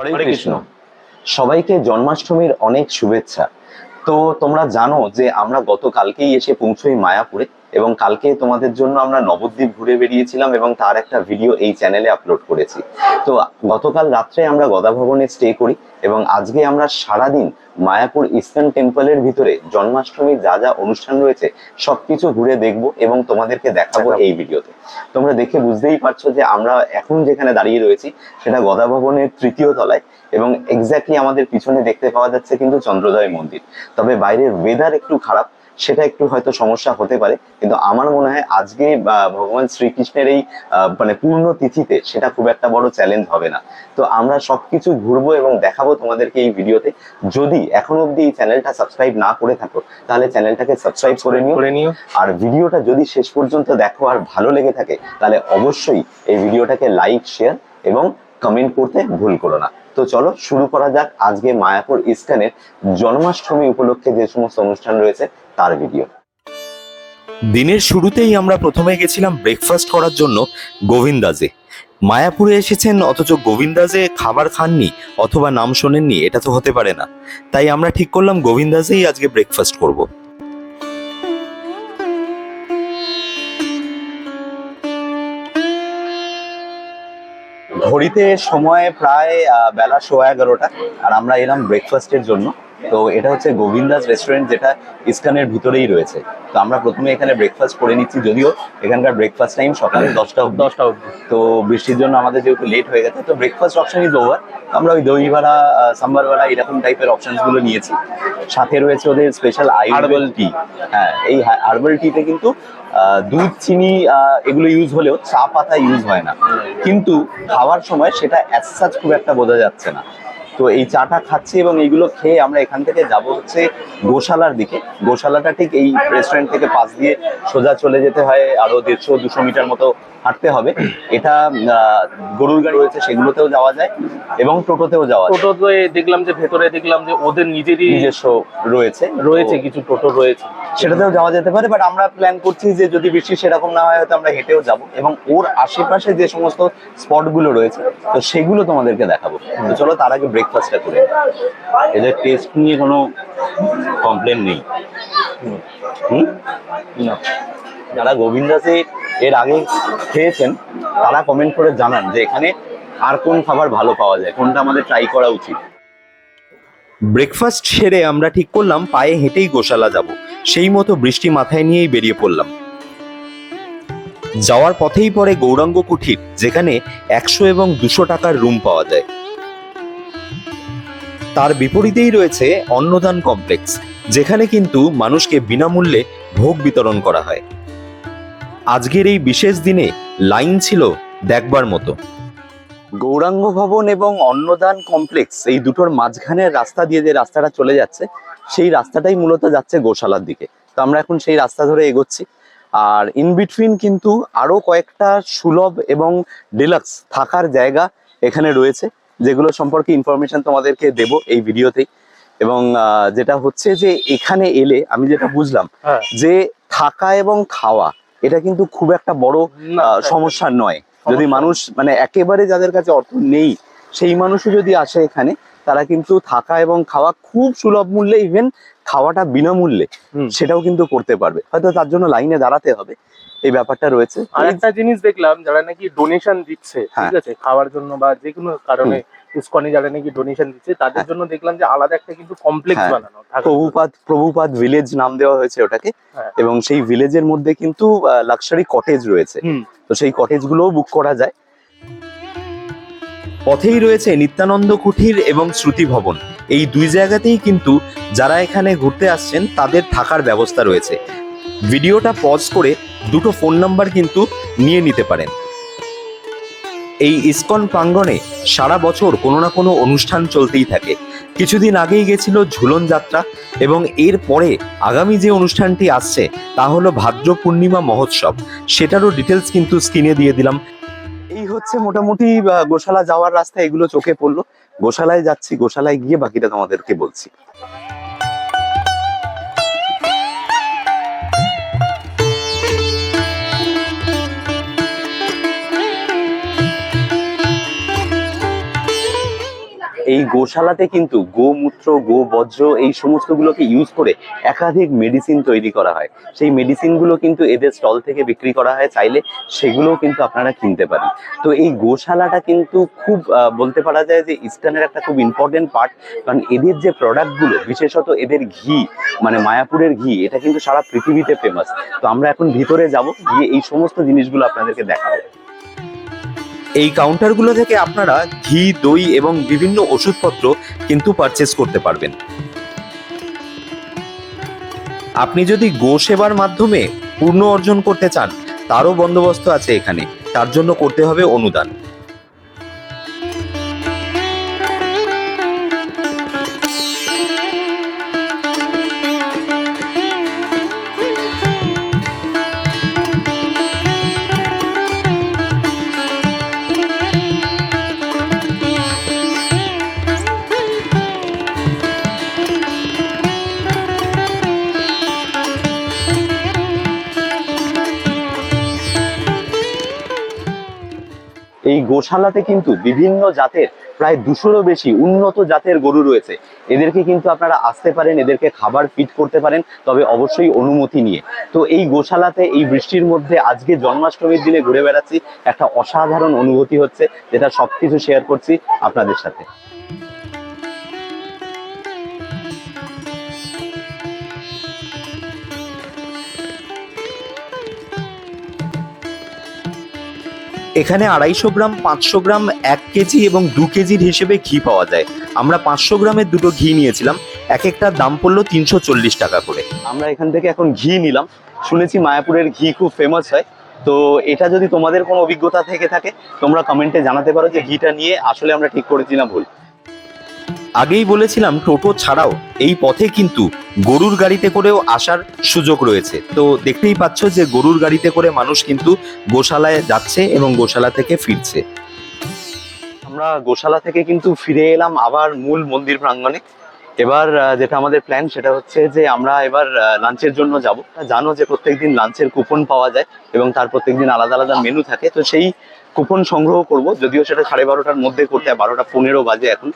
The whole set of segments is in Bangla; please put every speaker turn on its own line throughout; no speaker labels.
হরে কৃষ্ণ। সবাইকে জন্মাষ্টমীর অনেক শুভেচ্ছা। তো তোমরা জানো যে আমরা গতকালকেই এসে পৌঁছই মায়াপুরে, এবং কালকে তোমাদের জন্য আমরা নবদ্বীপ ঘুরে বেরিয়েছিলাম এবং তার একটা ভিডিও এই চ্যানেলে আপলোড করেছি। তো গতকাল রাত্রে আমরা গদা ভবনে স্টে করি এবং আজকে আমরা সারাদিন মায়াপুর ইস্কন টেম্পলের ভিতরে জন্মাষ্টমীর যা যা অনুষ্ঠান রয়েছে সবকিছু ঘুরে দেখবো এবং তোমাদেরকে দেখাবো এই ভিডিওতে। তোমরা দেখে বুঝতেই পারছো যে আমরা এখন যেখানে দাঁড়িয়ে রয়েছি সেটা গদা ভবনের ৩য় তলায়, এবং এক্স্যাক্টলি আমাদের পিছনে দেখতে পাওয়া যাচ্ছে কিন্তু চন্দ্রোদয় মন্দির। তবে বাইরের ওয়েদার একটু খারাপ, সেটা একটু হয়তো সমস্যা হতে পারে, কিন্তু আমার মনে হয় আজকে ভগবান শ্রীকৃষ্ণের এই মানে পূর্ণ তিথিতে সেটা খুব একটা বড় চ্যালেঞ্জ হবে না। তো আমরা সবকিছু ঘুরবো এবং দেখাবো তোমাদেরকে এই ভিডিওতে। যদি এখনো অব্দি এই চ্যানেলটা সাবস্ক্রাইব না করে থাকো তাহলে চ্যানেলটাকে সাবস্ক্রাইব করে নিও, আর ভিডিওটা যদি শেষ পর্যন্ত দেখো আর ভালো লেগে থাকে তাহলে অবশ্যই এই ভিডিওটাকে লাইক, শেয়ার এবং কমেন্ট করতে ভুল করো না। তো চলো শুরু করা যাক আজকে মায়াপুর ইস্কনের জন্মাষ্টমী উপলক্ষে যে সমস্ত অনুষ্ঠান রয়েছে তার ভিডিও।
দিনের শুরুতেই আমরা প্রথমে গেছিলাম ব্রেকফাস্ট করার জন্য গোবিন্দাজে। মায়াপুরে এসেছেন অথচ গোবিন্দাজে খাবার খাননি অথবা নাম শোনেননি, এটা তো হতে পারে না। তাই আমরা ঠিক করলাম গোবিন্দাজেই আজকে ব্রেকফাস্ট করব।
ঘড়িতে সময় প্রায় বেলা 11:15, আর আমরা এলাম ব্রেকফাস্টের জন্য। তো এটা হচ্ছে গোবিন্দাস রেস্টুরেন্ট, যেটা ইস্কনের ভিতরেই রয়েছে। তো আমরা প্রথমে এখানে ব্রেকফাস্ট করে নিচ্ছি, যদিও এখানকার ব্রেকফাস্ট টাইম সকালে 10টা অবধি। তো বৃষ্টির জন্য আমাদের যেহেতু লেট হয়ে গেছে, তো ব্রেকফাস্ট অপশন ইজ ওভার। আমরা ওই দই ভাড়া, সাম্বার ভাড়া এরকম টাইপের অপশনস গুলো নিয়েছি। সাথে রয়েছে ওদের স্পেশাল হার্বাল টি। হ্যাঁ, এই হার্বাল টিতে কিন্তু দুধ, চিনি এগুলো ইউজ হলেও চা পাতা ইউজ হয় না, কিন্তু খাওয়ার সময় সেটা অ্যাজ সাচ খুব একটা বোঝা যাচ্ছে না। তো এই চাটা খাচ্ছি এবং এইগুলো খেয়ে আমরা এখান থেকে যাব হচ্ছে গোশালার দিকে। গোশালাটা ঠিক এই রেস্টুরেন্ট থেকে পাশ দিয়ে সোজা চলে যেতে হয়, আরো 150-200 মিটার মতো হাঁটতে হবে। এটা গরুর গাড়ি রয়েছে, সেগুলোতেও যাওয়া যায় এবং টোটোতেও যাওয়া যায়।
টোটোতে দেখলাম যে ভেতরে দেখলাম যে ওদের
নিজস্ব রয়েছে
কিছু টোটো রয়েছে,
সেটাতেও যাওয়া যেতে পারে। বাট আমরা প্ল্যান করছি যে যদি বৃষ্টি সেরকম না হয় হয়তো আমরা হেঁটেও যাব, এবং ওর আশেপাশে যে সমস্ত স্পট গুলো রয়েছে তো সেগুলো তোমাদেরকে দেখাবো। তো চলো তার আগে ব্রেকফাস্টটা করে। এদের টেস্ট নিয়ে কোনো কমপ্লেন নেই। না, যারা গোবিন্দাসে এর আগে খেয়েছেন তারা কমেন্ট করে জানান যে এখানে আর কোন খাবার ভালো পাওয়া যায়, কোনটা আমাদের ট্রাই করা উচিত।
ব্রেকফাস্ট সেরে আমরা ঠিক করলাম পায়ে হেঁটেই গোশালা যাব। সেই মতো বৃষ্টি মাথায় নিয়েই বেরিয়ে পড়লাম। যাওয়ার পথেই পড়ে গৌরাঙ্গ কুঠির, যেখানে 100 এবং 200 টাকার রুম পাওয়া যায়। তার বিপরীতেই রয়েছে অন্নদান কমপ্লেক্স, যেখানে কিন্তু মানুষকে বিনামূল্যে ভোগ বিতরণ করা হয়। আজকের এই বিশেষ দিনে লাইন ছিল দেখবার মতো।
গৌরাঙ্গ ভবন এবং অন্নদান কমপ্লেক্স এই দুটোর মাঝখানের রাস্তা দিয়ে যে রাস্তাটা চলে যাচ্ছে, সেই রাস্তাটাই মূলত যাচ্ছে গোশালার দিকে। তো আমরা এখন সেই রাস্তা ধরে এগোচ্ছি। আর ইন বিটুইন কিন্তু আরো কয়েকটা সুলভ এবং ডিলাক্স থাকার জায়গা এখানে রয়েছে, যেগুলো সম্পর্কে ইনফরমেশন তোমাদেরকে দেব এই ভিডিওতেই। এবং যেটা হচ্ছে যে এখানে এলে আমি যেটা বুঝলাম যে থাকা এবং খাওয়া এটা কিন্তু খুব একটা বড় সমস্যা নয়। যদি মানুষ মানে একেবারে যাদের কাছে অর্থ নেই সেই মানুষও যদি আসে এখানে, তারা কিন্তু থাকা এবং খাওয়া খুব সুলভ মূল্যে, ইভেন খাওয়াটা বিনামূল্যে সেটাও কিন্তু করতে পারবে। হয়তো তার জন্য লাইনে দাঁড়াতে হবে, এই ব্যাপারটা রয়েছে।
আর একটা জিনিস দেখলাম, যারা নাকি ডোনেশন দিচ্ছে, ঠিক আছে, খাওয়ার জন্য বা যে কোনো কারণে ইসকনে যারা নাকি ডোনেশন দিচ্ছে তাদের জন্য দেখলাম যে আলাদা একটা কিন্তু কমপ্লেক্স বানানো,
প্রভুপাদ ভিলেজ নাম দেওয়া হয়েছে ওটাকে। এবং সেই ভিলেজের মধ্যে কিন্তু লাক্সারি কটেজ রয়েছে, তো সেই কটেজ গুলোও বুক করা যায়।
পথেই রয়েছে নিত্যানন্দ কুঠির এবং শ্রুতি ভবন। এই দুই জায়গাতেই কিন্তু যারা এখানে ঘুরতে আসছেন তাদের থাকার ব্যবস্থা রয়েছে। ভিডিওটা পজ করে দুটো ফোন নাম্বার কিন্তু নিয়ে নিতে পারেন। এই ইসকন প্রাঙ্গণে সারা বছর কোনো না কোনো অনুষ্ঠান চলতেই থাকে। কিছুদিন আগেই গেছিল ঝুলন যাত্রা, এবং এর পরে আগামী যে অনুষ্ঠানটি আসছে তা হলো ভাদ্র পূর্ণিমা মহোৎসব। সেটারও ডিটেলস কিন্তু স্ক্রিনে দিয়ে দিলাম।
এই হচ্ছে মোটামুটি গোশালা যাওয়ার রাস্তা, এগুলো চোখে পড়লো। গোশালায় যাচ্ছি, গোশালায় গিয়ে বাকিটা তোমাদেরকে বলছি। এই গোশালাতে কিন্তু গোমূত্র, গোবর্জ্য এই সমস্ত গুলোকে ইউজ করে একাধিক মেডিসিন তৈরি করা হয়। সেই মেডিসিন গুলো কিন্তু এদের স্টল থেকে বিক্রি করা হয়, চাইলে সেগুলোও কিন্তু আপনারা কিনতে পারেন। তো এই গোশালাটা কিন্তু খুব বলতে পারা যায় যে ইস্টার্নের একটা খুব ইম্পর্টেন্ট পার্ট, কারণ এদের যে প্রোডাক্ট গুলো, বিশেষত এদের ঘি, মানে মায়াপুরের ঘি, এটা কিন্তু সারা পৃথিবীতে ফেমাস। তো আমরা এখন ভিতরে যাব, গিয়ে এই সমস্ত জিনিসগুলো আপনাদেরকে দেখাবো।
এই কাউন্টারগুলো থেকে আপনারা ঘি, দই এবং বিভিন্ন ওষুধপত্র কিন্তু পারচেস করতে পারবেন। আপনি যদি গো সেবার মাধ্যমে পূর্ণ অর্জন করতে চান, তারও বন্দোবস্ত আছে এখানে। তার জন্য করতে হবে অনুদান।
এই গোশালাতে কিন্তু বিভিন্ন জাতের, প্রায় 200-রও বেশি উন্নত জাতের গরু রয়েছে। এদেরকে কিন্তু আপনারা আসতে পারেন, এদেরকে খাবার ফিড করতে পারেন, তবে অবশ্যই অনুমতি নিয়ে। তো এই গোশালাতে এই বৃষ্টির মধ্যে আজকে জন্মাষ্টমীর দিনে ঘুরে বেড়াচ্ছি, একটা অসাধারণ অনুভূতি হচ্ছে, যেটা সবকিছু শেয়ার করছি আপনাদের সাথে।
এখানে 250 গ্রাম, 500 গ্রাম, 1 কেজি এবং 2 কেজির হিসেবে ঘি পাওয়া যায়। আমরা 500 গ্রামের দুটো ঘি নিয়েছিলাম, এক একটার দাম পড়লো 340 টাকা করে।
আমরা এখান থেকে এখন ঘি নিলাম। শুনেছি মায়াপুরের ঘি খুব ফেমাস হয়। তো এটা যদি তোমাদের কোনো অভিজ্ঞতা থেকে থাকে, তোমরা কমেন্টে জানাতে পারো যে ঘিটা নিয়ে আসলে আমরা ঠিক করেছি না ভুল।
আগেই বলেছিলাম টোটো ছাড়াও এই পথে কিন্তু গরুর গাড়িতে করেও আসার সুযোগ রয়েছে। তো দেখতেই পাচ্ছ যে গরুর গাড়িতে করে মানুষ কিন্তু গোশালায় যাচ্ছে এবং গোশালা থেকে ফিরছে।
আমরা গোশালা থেকে কিন্তু ফিরে এলাম আবার মূল মন্দির প্রাঙ্গণে। এবার যেটা আমাদের প্ল্যান, সেটা হচ্ছে যে আমরা এবার লাঞ্চের জন্য যাব। জানো যে প্রত্যেকদিন লাঞ্চের কুপন পাওয়া যায় এবং তার প্রত্যেকদিন আলাদা আলাদা মেনু থাকে। তো সেই কুপন সংগ্রহ করব, যদিও সেটা 12:30-টার মধ্যে করতে হয়, 12:15 বাজে এখন।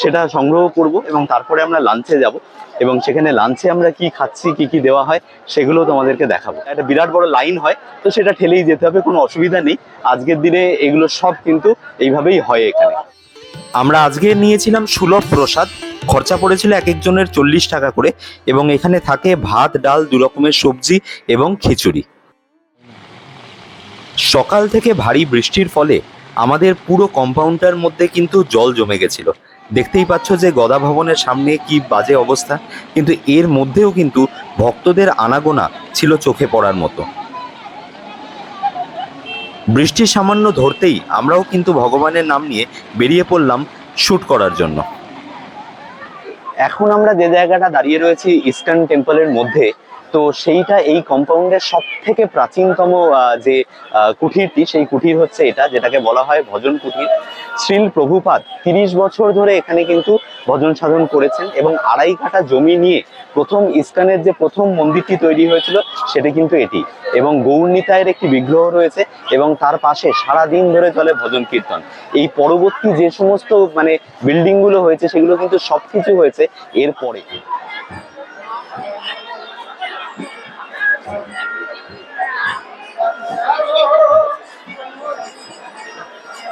সেটা সংগ্রহ করব এবং তারপরে আমরা লাঞ্চে যাব, এবং সেখানে লাঞ্চে আমরা কি খাচ্ছি, কি কি দেওয়া হয়, সেগুলো তোমাদেরকে দেখাবো। একটা বিরাট বড় লাইন হয়, তো সেটা ঠেলেই যেতে হবে, কোনো অসুবিধা নেই। আজকের দিনে এগুলো সব কিন্তু এইভাবেই হয় এখানে।
আমরা আজকে নিয়েছিলাম সুলভ প্রসাদ। খরচা পড়েছিল এক একজনের 40 টাকা করে, এবং এখানে থাকে ভাত, ডাল, 2 রকমের সবজি এবং খিচুড়ি। সকাল থেকে ভারী বৃষ্টির ফলে আমাদের পুরো কম্পাউন্ডটার মধ্যে কিন্তু জল জমে গেছিল। দেখতেই পাচ্ছ যে গদা ভবনের সামনে কি বাজে অবস্থা, কিন্তু এর মধ্যেও কিন্তু ভক্তদের আনাগোনা ছিল চোখে পড়ার মতো। বৃষ্টি সামান্য ধরতেই আমরাও কিন্তু ভগবানের নাম নিয়ে বেরিয়ে পড়লাম শ্যুট করার জন্য।
এখন আমরা যে জায়গাটা দাঁড়িয়ে রয়েছি ইস্টার্ন টেম্পলের মধ্যে, তো সেইটা এই কম্পাউন্ডের সব থেকে প্রাচীনতম যে কুঠিরটি, সেই কুঠির হচ্ছে এটা, যেটাকে বলা হয় ভজন কুঠির। শ্রীল প্রভুপাদ 30 বছর ধরে এখানে কিন্তু ভজন সাধন করেছেন, এবং 2.5 কাঠা জমি নিয়ে প্রথম ইস্কনের যে প্রথম মন্দিরটি তৈরি হয়েছিল সেটা কিন্তু এটি। এবং গৌরনিতায়ের একটি বিগ্রহ রয়েছে, এবং তার পাশে সারাদিন ধরে চলে ভজন কীর্তন। এই পরবর্তী যে সমস্ত মানে বিল্ডিং গুলো হয়েছে, সেগুলো কিন্তু সবকিছু হয়েছে এরপরে।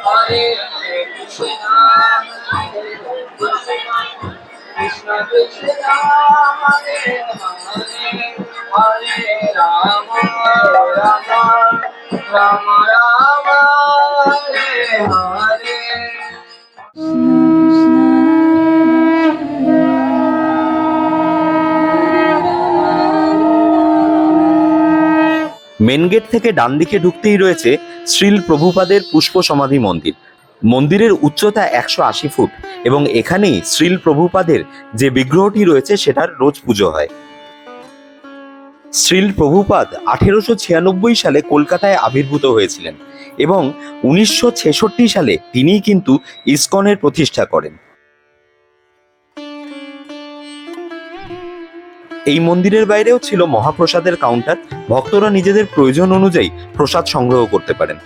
Hare Krishna, Hare Krishna, Krishna Krishna, Hare Hare, Hare Rama, Rama Rama, Rama Hare Hare.
Main gate থেকে ডান দিকে ঢুকতেই রয়েছে শ্রীল প্রভুপাদের পুষ্প সমাধি মন্দির। মন্দিরের উচ্চতা 180 ফুট এবং এখানেই শ্রীল প্রভুপাদের যে বিগ্রহটি রয়েছে সেটার রোজ পুজো হয়। শ্রীল প্রভুপাদ 1896 সালে কলকাতায় আবির্ভূত হয়েছিলেন এবং 1966 সালে তিনিই কিন্তু ইসকনের প্রতিষ্ঠা করেন। এই মন্দিরের বাইরেও ছিল মহাপ্রসাদের কাউন্টার, ভক্তরা নিজেদের প্রয়োজন অনুযায়ী প্রসাদ সংগ্রহ করতে পারেন।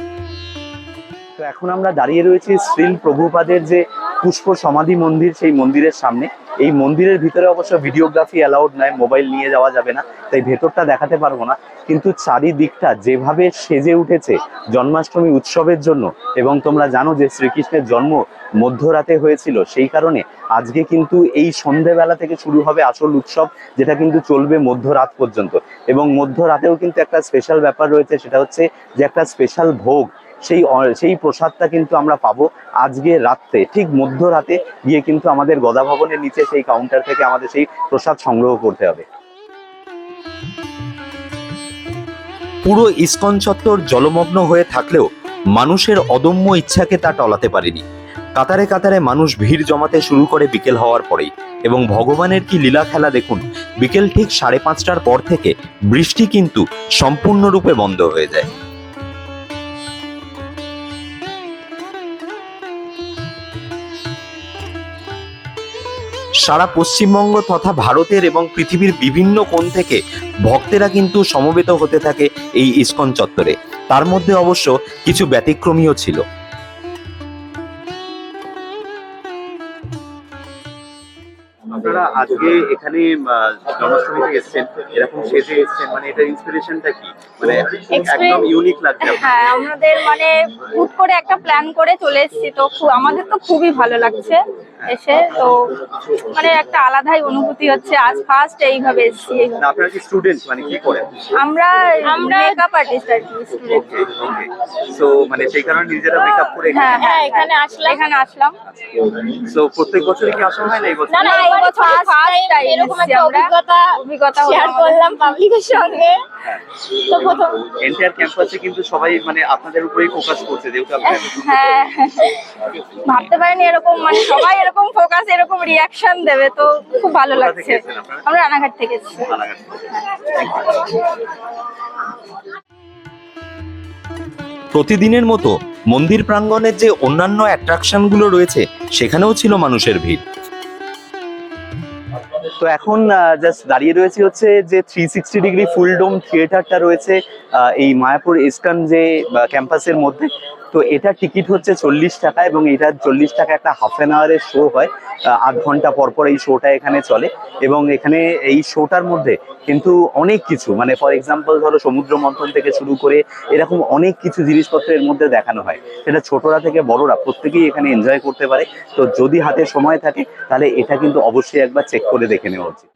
তো এখন আমরা দাঁড়িয়ে রয়েছি শ্রীল প্রভুপাদের যে পুষ্প সমাধি মন্দির, সেই মন্দিরের সামনে। এই মন্দিরের ভিতরে অবশ্য ভিডিওগ্রাফি অ্যালাউড নয়, মোবাইল নিয়ে যাওয়া যাবে না, তাই ভেতরটা দেখাতে পারবো না। কিন্তু চারিদিকটা যেভাবে সেজে উঠেছে জন্মাষ্টমী উৎসবের জন্য, এবং তোমরা জানো যে শ্রীকৃষ্ণের জন্ম মধ্যরাতে হয়েছিল, সেই কারণে আজকে কিন্তু এই সন্ধেবেলা থেকে শুরু হবে আসল উৎসব, যেটা কিন্তু চলবে মধ্যরাত পর্যন্ত। এবং মধ্যরাতেও কিন্তু একটা স্পেশাল ব্যাপার রয়েছে, সেটা হচ্ছে যে একটা স্পেশাল ভোগ, সেই প্রসাদটা কিন্তু আমরা পাবো আজকে রাত্রে, ঠিক মধ্যরাতে গিয়ে কিন্তু আমাদের গদা ভবনের নিচে সেই কাউন্টার থেকে আমাদের সেই প্রসাদ সংগ্রহ করতে হবে।
পুরো ইসকন চত্বর জলমগ্ন হয়ে থাকলেও মানুষের অদম্য ইচ্ছাকে তা টলাতে পারেনি। কাতারে কাতারে মানুষ ভিড় জমাতে শুরু করে বিকেল হওয়ার পরেই, এবং ভগবানের কি লীলা খেলা দেখুন, বিকেল ঠিক 5:30টার পর থেকে বৃষ্টি কিন্তু সম্পূর্ণরূপে বন্ধ হয়ে যায়। সারা পশ্চিমবঙ্গ তথা ভারতের এবং পৃথিবীর বিভিন্ন কোণ থেকে ভক্তেরা কিন্তু সমবেত হতে থাকে এই ইসকন চত্বরে। তার মধ্যে অবশ্য কিছু ব্যতিক্রমীও ছিল।
আপনারা আজকে এখানে জন্মাষ্টমীতে এসেছেন, এরকম সেজে এসেছেন, মানে এটা ইন্সপিরেশনটা কি? মানে একদম ইউনিক লাগছে।
হ্যাঁ, আমাদের মানে হুট করে একটা প্ল্যান করে চলে এসেছি, তো আমাদের তো খুবই ভালো লাগছে এসে। তো মানে একটা আলাদাই অনুভূতি হচ্ছে, আজ ফার্স্ট এইভাবে এসেছি।
আপনারা কি স্টুডেন্ট, মানে কি করেন?
আমরা মেকআপ আর্টিস্ট আর কি, স্টুডেন্ট।
ওকে, সো মানে সেই কারণে নিজেরা মেকআপ করে
হ্যাঁ, এখানে আসলাম।
সো প্রত্যেক বছরই কি আসা হয় না? এই বছর
না, এই বছর ফার্স্ট টাইম এরকম একটা অভিজ্ঞতা শেয়ার করলাম পাবলিকের সঙ্গে। তো প্রথম
এন্টায়ার ক্যাম্পাসে কিন্তু সবাই মানে আপনাদের উপরেই ফোকাস করছে, যেহেতু আপনারা
হ্যাঁ, ভাবতে পারিনি এরকম মানে সবাই এরকম ফোকাস, এরকম রিয়াকশন দেবে, তো খুব ভালো লাগছে। আমরা রানাঘাট থেকে এসেছি।
প্রতিদিনের মতো মন্দির প্রাঙ্গণের যে অন্যান্য অ্যাট্রাকশনগুলো রয়েছে সেখানেও ছিল মানুষের ভিড়।
তো এখন জাস্ট দাঁড়িয়ে রয়েছে হচ্ছে যে 360 ডিগ্রি ফুল ডোম থিয়েটারটা রয়েছে এই মায়াপুর ইসকন যে ক্যাম্পাসের মধ্যে। তো এটা টিকিট হচ্ছে 40 টাকা, এবং এটা 40 টাকা একটা হাফ অ্যান আওয়ারের শো হয়, 8 ঘন্টা পর পর এই শোটা এখানে চলে। এবং এখানে এই শোটার মধ্যে কিন্তু অনেক কিছু, মানে ফর এক্সাম্পল ধরো সমুদ্র মন্থন থেকে শুরু করে এরকম অনেক কিছু জিনিসপত্র এর মধ্যে দেখানো হয়, সেটা ছোটরা থেকে বড়রা প্রত্যেকেই এখানে এনজয় করতে পারে। তো যদি হাতে সময় থাকে তাহলে এটা কিন্তু অবশ্যই একবার চেক করে দেখে নেওয়া উচিত।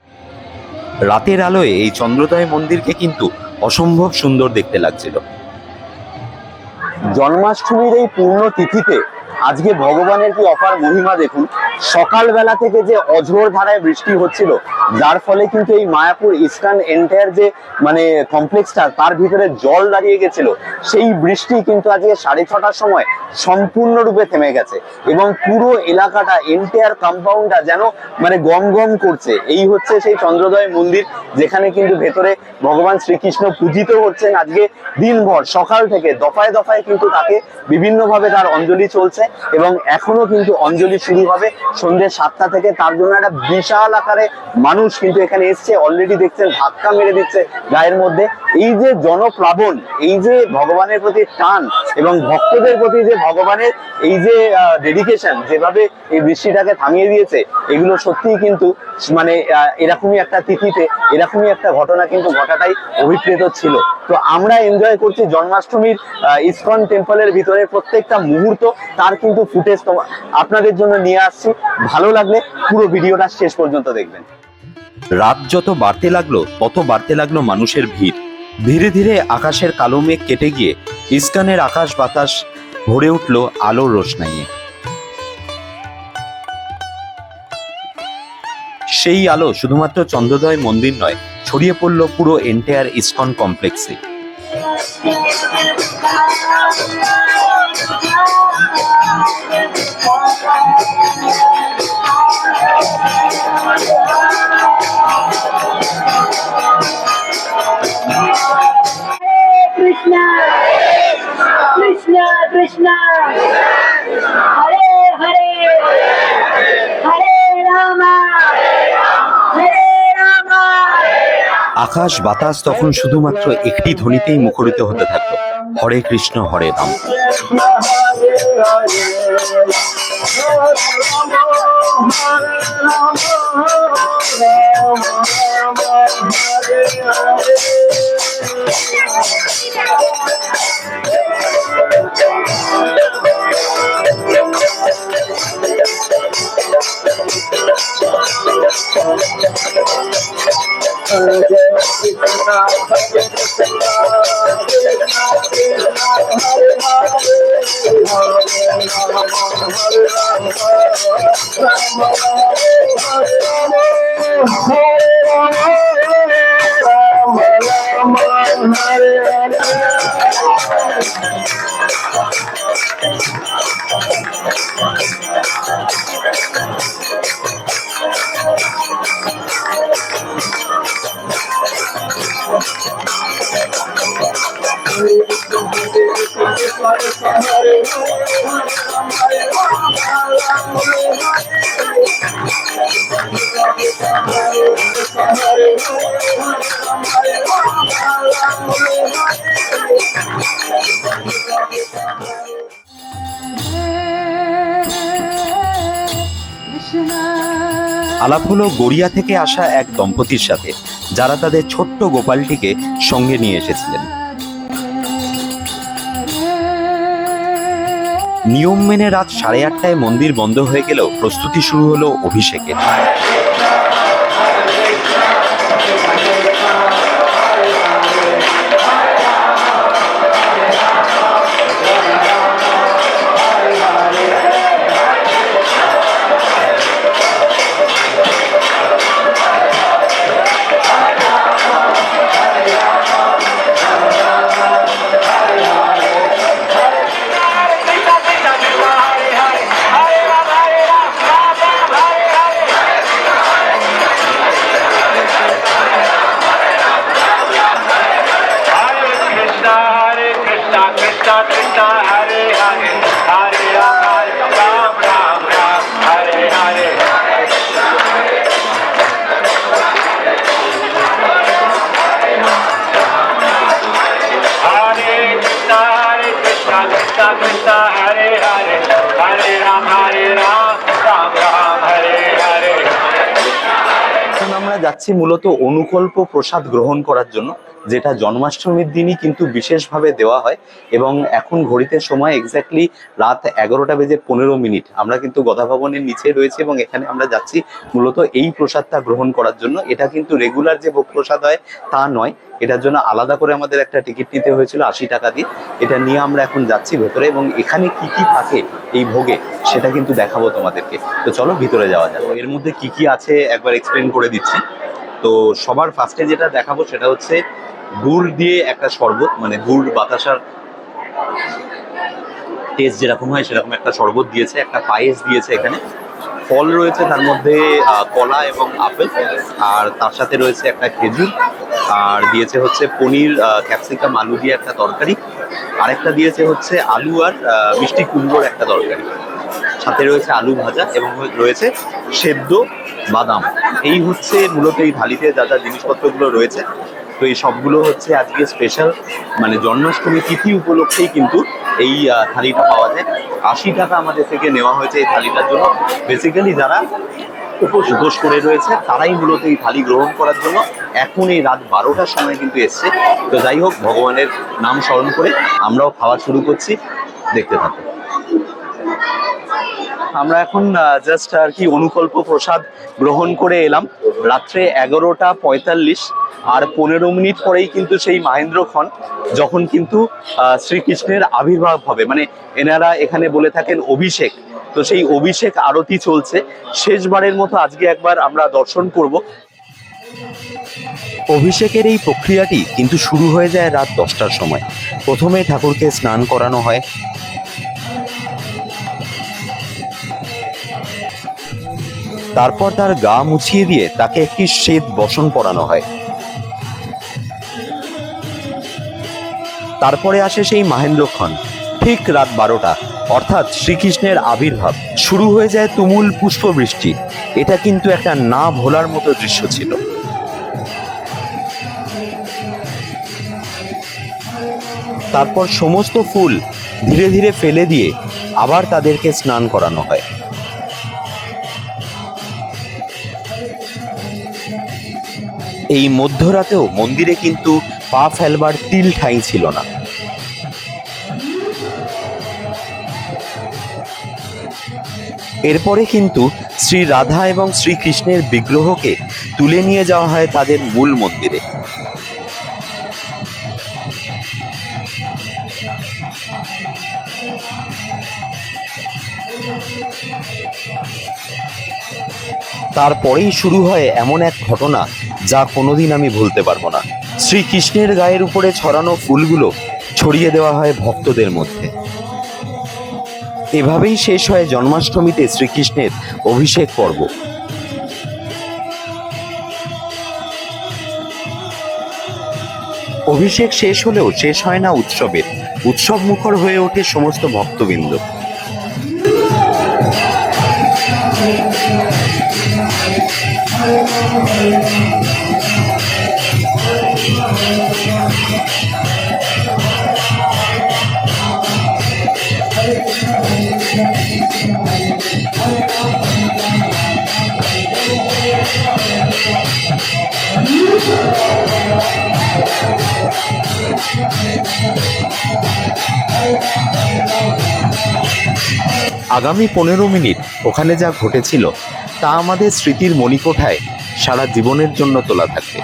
রাতের আলোয় এই চন্দ্রোদয় মন্দিরকে কিন্তু অসম্ভব সুন্দর দেখতে লাগছিল।
জন্মাষ্টমীর এই পূর্ণ তিথিতে আজকে ভগবানের কি অপার মহিমা দেখুন। সকালবেলা থেকে যে অঝোর ধারায় বৃষ্টি হচ্ছিল, যার ফলে কিন্তু এই মায়াপুর ইসকন এন্টায়ার যে মানে কমপ্লেক্সটা, তার ভিতরে জল দাঁড়িয়ে গেছিল। সেই বৃষ্টি কিন্তু আজকে 6:30টার সময় সম্পূর্ণরূপে থেমে গেছে, এবং পুরো এলাকাটা, এন্টায়ার কম্পাউন্ডটা যেন মানে গম গম করছে। এই হচ্ছে সেই চন্দ্রোদয় মন্দির, যেখানে কিন্তু ভেতরে ভগবান শ্রীকৃষ্ণ পূজিত হচ্ছেন আজকে দিনভর। সকাল থেকে দফায় দফায় কিন্তু তাকে বিভিন্নভাবে তার অঞ্জলি চলছে, এবং এখনো কিন্তু অঞ্জলি শুরু হবে সন্ধ্যে 7টা থেকে। তার জন্য একটা বিশাল আকারে মানুষ কিন্তু এখানে এসছে, অলরেডি দেখছেন ধাক্কা মেরে দিচ্ছে গায়ের মধ্যে। এই যে জনপ্লাবন, এই যে ভগবানের প্রতি টান এবং ভক্তদের প্রতি যে ভগবানের এই যে ডেডিকেশন, যেভাবে এই বৃষ্টিটাকে থামিয়ে দিয়েছে, এগুলো সত্যিই কিন্তু মানে এরকমই একটা তিথিতে এরকমই একটা ঘটনা কিন্তু ঘটাটাই অভিপ্রেত ছিল। তো আমরা এনজয় করছি জন্মাষ্টমীর ইসকন টেম্পলের ভিতরে প্রত্যেকটা মুহূর্ত, তার কিন্তু ফুটেজ আপনাদের জন্য নিয়ে আসছি। ভালো লাগলে পুরো ভিডিওটা শেষ পর্যন্ত দেখবেন।
রাত যত বাড়তে লাগলো তত বাড়তে লাগলো মানুষের ভিড়। ধীরে ধীরে আকাশের কালো মেঘ কেটে গিয়ে ইসকনের আকাশ বাতাস ভরে উঠল আলোর রোশনাইয়ে। সেই আলো শুধুমাত্র চন্দ্রোদয় মন্দির নয়, ছড়িয়ে পড়ল পুরো এন্টায়ার ইসকন কমপ্লেক্সে।
Krishna, Krishna Krishna, Hare Hare, Hare Rama, Hare Rama.
আকাশ বাতাস তখন শুধুমাত্র একটি ধ্বনিতেই মুখরিত হতে থাকতো, হরে কৃষ্ণ হরে রাম। আলাপ হলো গড়িয়া থেকে আসা এক দম্পতির সাথে, যারা তাদের ছোট্ট গোপালটিকে সঙ্গে নিয়ে এসেছিলেন। নিয়ম মেনে রাত 8:30টায় মন্দির বন্ধ হয়ে গেলেও প্রস্তুতি শুরু হলো অভিষেকের। আমরা যাচ্ছি মূলত অনুকল্প প্রসাদ গ্রহণ করার জন্য, যেটা জন্মাষ্টমীর দিনই কিন্তু বিশেষভাবে দেওয়া হয়। এবং এখন ঘড়িতে সময় এক্স্যাক্টলি রাত 11:15। আমরা কিন্তু গদা ভবনের নিচে রয়েছে এবং এখানে আমরা যাচ্ছি মূলত এই প্রসাদটা গ্রহণ করার জন্য। এটা কিন্তু রেগুলার যে ভোগ প্রসাদ হয় তা নয়, এটার জন্য আলাদা করে আমাদের একটা টিকিট নিতে হয়েছিল 80 টাকা দিয়ে। এটা নিয়ে আমরা এখন যাচ্ছি ভেতরে এবং এখানে কি কি থাকে এই ভোগে সেটা কিন্তু দেখাবো তোমাদেরকে। তো চলো ভিতরে যাওয়া যাক। এর মধ্যে কি কি আছে একবার এক্সপ্লেন করে দিচ্ছি। তো সবার ফার্স্টে যেটা দেখাবো সেটা হচ্ছে গুড় দিয়ে একটা শরবত, মানে গুড় বাতাসার টেস্ট যেরকম হয় সেরকম একটা শরবত দিয়েছে, একটা পায়েস দিয়েছে, এখানে ফল রয়েছে তার মধ্যে কলা এবং আপেল, আর তার সাথে রয়েছে একটা খেজুর, আর দিয়েছে হচ্ছে পনির ক্যাপসিকাম আলু দিয়ে একটা তরকারি, আরেকটা দিয়েছে হচ্ছে আলু আর মিষ্টি কুমড়োর একটা তরকারি, সাথে রয়েছে আলু ভাজা এবং রয়েছে সেদ্ধ বাদাম। এই হচ্ছে মূলত এই থালিতে যা যা জিনিসপত্রগুলো রয়েছে। তো এই সবগুলো হচ্ছে আজকে স্পেশাল, মানে জন্মাষ্টমী তিথি উপলক্ষেই কিন্তু এই থালিটা পাওয়া যায়। 80 টাকা আমাদের থেকে নেওয়া হয়েছে এই থালিটার জন্য। বেসিক্যালি যারা উপোস করে রয়েছে তারাই মূলত এই থালি গ্রহণ করার জন্য এখন এই রাত 12টার সময় কিন্তু এসছে। তো যাই হোক, ভগবানের নাম স্মরণ করে আমরাও খাওয়া শুরু করছি, দেখতে থাকো। আমরা এখন জাস্ট আর কি অনুকল্প প্রসাদ গ্রহণ করে এলাম। রাত্রে 11:45 আর 15 মিনিট পরেই কিন্তু সেই মাহেন্দ্রক্ষণ, যখন কিন্তু শ্রীকৃষ্ণের আবির্ভাব হবে, মানে এনারা এখানে বলে থাকেন অভিষেক। তো সেই অভিষেক আরতি চলছে, শেষবারের মতো আজকে একবার আমরা দর্শন করব। অভিষেকের এই প্রক্রিয়াটি কিন্তু শুরু হয়ে যায় রাত 10টার সময়। প্রথমে ঠাকুরকে স্নান করানো হয়, তারপর তার গা মুছিয়ে দিয়ে তাকে একটি শ্বেত বসন পরানো হয়। তারপরে আসে সেই মাহেন্দ্রক্ষণ, ঠিক রাত 12টা, অর্থাৎ শ্রীকৃষ্ণের আবির্ভাব। শুরু হয়ে যায় তুমুল পুষ্পবৃষ্টি। এটা কিন্তু একটা না ভোলার মতো দৃশ্য ছিল। তারপর সমস্ত ফুল ধীরে ধীরে ফেলে দিয়ে আবার তাদেরকে স্নান করানো হয়। এই মধ্যরাতেও মন্দিরে কিন্তু পা ফেলবার তিল ঠাঁই ছিল না। এরপরে কিন্তু শ্রী রাধা এবং শ্রীকৃষ্ণের বিগ্রহকে তুলে নিয়ে যাওয়া হয় তাদের মূল মন্দিরে। তারপরেই শুরু হয় এমন এক ঘটনা যা কোনোদিন আমি ভুলতে পারবো না। শ্রীকৃষ্ণের গায়ের উপরে ছড়ানো ফুলগুলো ছড়িয়ে দেওয়া হয় ভক্তদের মধ্যে। এভাবেই শেষ হয় জন্মাষ্টমীতে শ্রীকৃষ্ণের অভিষেক পর্ব। অভিষেক শেষ হলেও শেষ হয় না উৎসবের। উৎসব মুখর হয়ে ওঠে সমস্ত ভক্তবৃন্দ। আগামী 15 মিনিট ওখানে যা ঘটেছিল তা আমাদের স্মৃতির মণিকোঠায় সারা জীবনের জন্য তোলা থাকবে।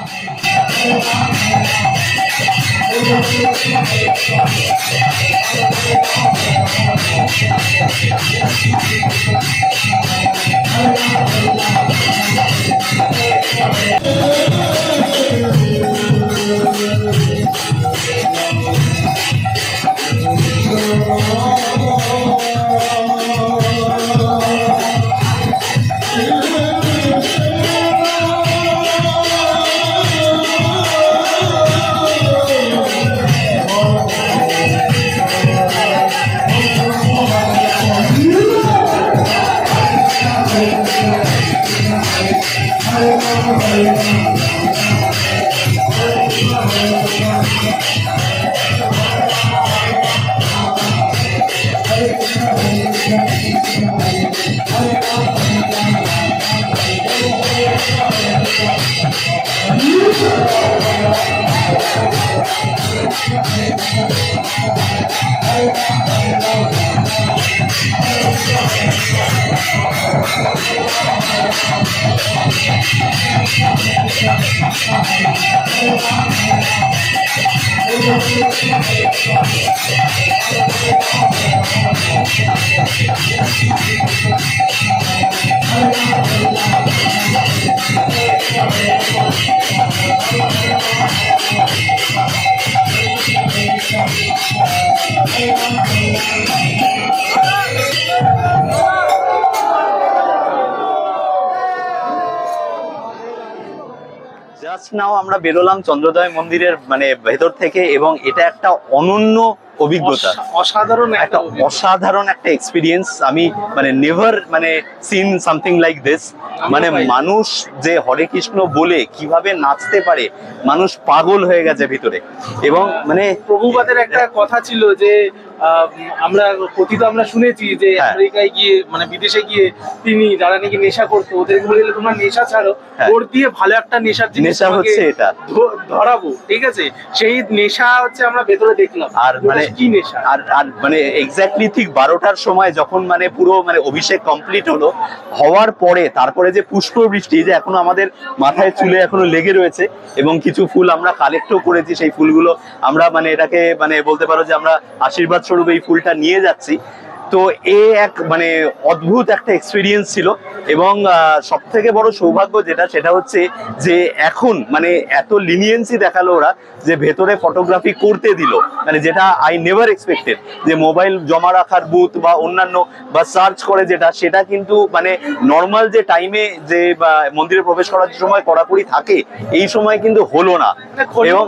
জাস্ট নাও আমরা বেরোলাম চন্দ্রোদয় মন্দিরের মানে ভেতর থেকে, এবং এটা একটা অনন্য অভিজ্ঞতা, অসাধারণ একটা এক্সপিরিয়েন্স। আমি মানে নেভার মানে সিন সামথিং লাইক দিস। মানে মানুষ যে হরে কৃষ্ণ বলে কিভাবে নাচতে পারে, মানুষ পাগল হয়ে গেছে ভিতরে। এবং মানে
প্রভুপাদের একটা কথা ছিল যে আমরা কথিত আমরা শুনেছি যে আমেরিকায় গিয়ে মানে বিদেশে গিয়ে তিনি যারা নাকি নেশা করতো ওদেরকে বলে তোমরা নেশা ছাড়ো, ওর দিয়ে ভালো একটা নেশার জিনিস
হচ্ছে এটা
ধরাবো, ঠিক আছে? সেই নেশা হচ্ছে আমরা ভেতরে দেখলাম।
আর মানে
কি নেশা,
আর মানে এক্স্যাক্টলি ঠিক 12টার সময় যখন মানে পুরো মানে অভিষেক কমপ্লিট হলো, হওয়ার পরে তারপরে যে পুষ্প বৃষ্টি যে এখনো আমাদের মাথায় চুলে এখনো লেগে রয়েছে, এবং কিছু ফুল আমরা কালেক্টও করেছি, সেই ফুলগুলো আমরা মানে এটাকে মানে বলতে পারো যে আমরা আশীর্বাদ স্বরূপ এই ফুলটা নিয়ে যাচ্ছি। তো এক মানে অদ্ভুত একটা এক্সপিরিয়েন্স ছিল। এবং সব থেকে বড় সৌভাগ্য সেটা হচ্ছে যে এখন মানে এত লিনিয়েন্সি দেখালো ওরা, যে ভেতরে ফটোগ্রাফি করতে দিল, মানে যেটা আই নেভার এক্সপেক্টেড, যে মোবাইল জমা রাখার বুথ বা অন্যান্য বা সার্চ করে সেটা কিন্তু মানে নর্মাল যে টাইমে যে মন্দিরে প্রবেশ করার সময় কড়াকড়ি থাকে এই সময় কিন্তু হলো না। এবং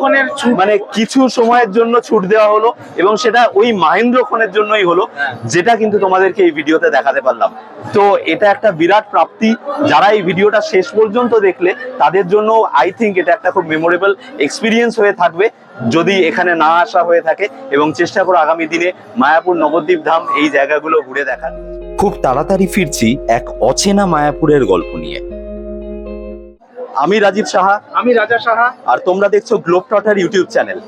মানে কিছু সময়ের জন্য ছুট দেওয়া হলো, এবং সেটা ওই মাহেন্দ্রক্ষণের জন্যই হলো, যেটা কিন্তু তোমাদেরকে এই ভিডিওতে দেখাতে পারলাম। তো এটা একটা বিরাট প্রাপ্তি। যারা এই ভিডিওটা শেষ পর্যন্ত দেখলে তাদের জন্য আই থিঙ্ক এটা একটা খুব মেমোরেবল এক্সপিরিয়েন্স হয়ে থাকবে যদি এখানে না আসা হয়ে থাকে, এবং চেষ্টা করো আগামী দিনে মায়াপুর নবদ্বীপ ধাম এই জায়গাগুলো ঘুরে দেখার।
খুব তাড়াতাড়ি ফিরছি এক অচেনা মায়াপুরের গল্প নিয়ে।
আমি রাজীব সাহা,
আমি রাজা সাহা,
আর তোমরা দেখছো গ্লোব ট্রটার ইউটিউব চ্যানেল।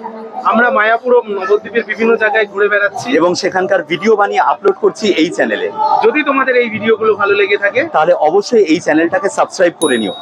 আমরা মায়াপুর ও নবদ্বীপের বিভিন্ন জায়গায় ঘুরে বেড়াচ্ছি
এবং সেখানকার ভিডিও বানিয়ে আপলোড করছি এই চ্যানেলে।
যদি তোমাদের এই ভিডিওগুলো ভালো লেগে থাকে
তাহলে অবশ্যই এই চ্যানেলটাকে সাবস্ক্রাইব করে নিও।